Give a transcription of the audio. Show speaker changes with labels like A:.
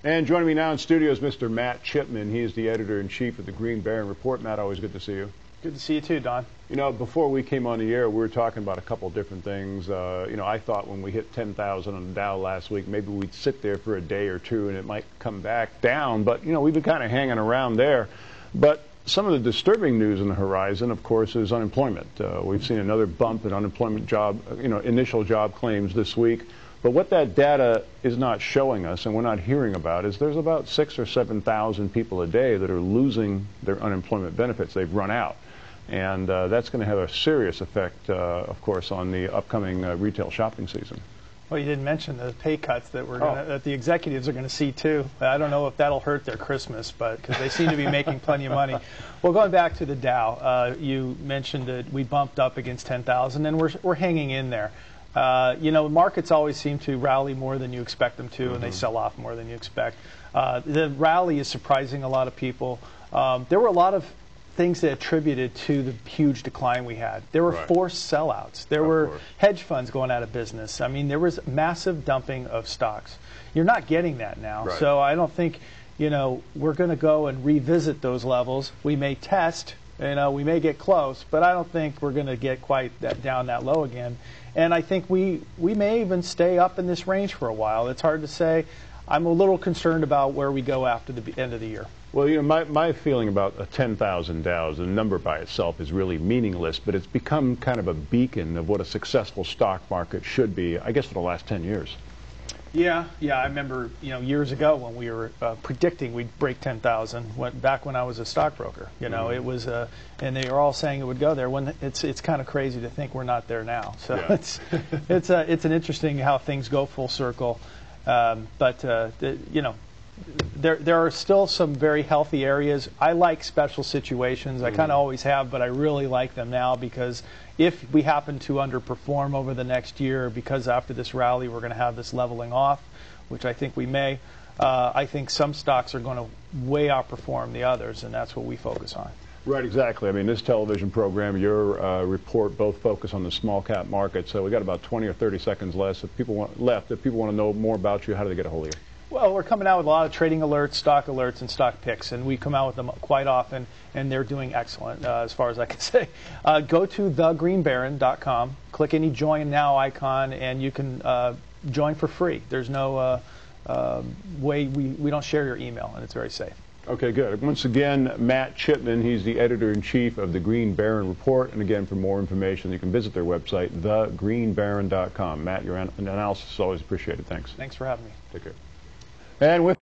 A: And joining me now in studio is Mr. Matt Chipman. He is the editor-in-chief of the Green Baron Report. Matt, always good to see you.
B: Good to see you too, Don.
A: You know, before we came on the air, we were talking about a couple of different things. I thought when we hit 10,000 on the Dow last week, maybe we'd sit there for a day or two and it might come back down. But, we've been kind of hanging around there. But some of the disturbing news on the horizon, of course, is unemployment. We've seen another bump in unemployment initial job claims this week. But what that data is not showing us, and we're not hearing about, is there's about 6,000 or 7,000 people a day that are losing their unemployment benefits. They've run out. And that's going to have a serious effect, of course, on the upcoming retail shopping season.
B: Well, you didn't mention the pay cuts that that the executives are going to see too. I don't know if that'll hurt their Christmas, but because they seem to be making plenty of money. Well, going back to the Dow, you mentioned that we bumped up against 10,000, and we're hanging in there. Markets always seem to rally more than you expect them to, and they sell off more than you expect. The rally is surprising a lot of people. There were a lot of things that attributed to the huge decline we had. There were forced sellouts. There were hedge funds going out of business. I mean, there was massive dumping of stocks. You're not getting that now.
A: Right.
B: So I don't think, we're going to go and revisit those levels. We may test, we may get close, but I don't think we're going to get quite down that low again. And I think we may even stay up in this range for a while. It's hard to say. I'm a little concerned about where we go after the end of the year.
A: Well, my feeling about a 10,000 Dow, the number by itself is really meaningless, but it's become kind of a beacon of what a successful stock market should be, I guess, for the last 10 years.
B: Yeah, I remember, years ago when we were predicting we'd break 10,000, back when I was a stockbroker. It was, and they were all saying it would go there. When it's kind of crazy to think we're not there now. So yeah. it's an interesting how things go full circle. There are still some very healthy areas. I like special situations. I kind of always have, but I really like them now because if we happen to underperform over the next year, because after this rally we're going to have this leveling off, which I think we may, I think some stocks are going to way outperform the others, and that's what we focus on.
A: Right, exactly. I mean, this television program, your report, both focus on the small cap market. So we got about 20 or 30 seconds left. If people want to know more about you, how do they get a hold of you?
B: Well, we're coming out with a lot of trading alerts, and stock picks, and we come out with them quite often, and they're doing excellent as far as I can say. Go to thegreenbaron.com, click any Join Now icon, and you can join for free. There's no way we don't share your email, and it's very safe.
A: Okay, good. Once again, Matt Chipman, he's the editor-in-chief of the Green Baron Report, and again, for more information, you can visit their website, thegreenbaron.com. Matt, your analysis is always appreciated. Thanks.
B: Thanks for having me.
A: Take care. And with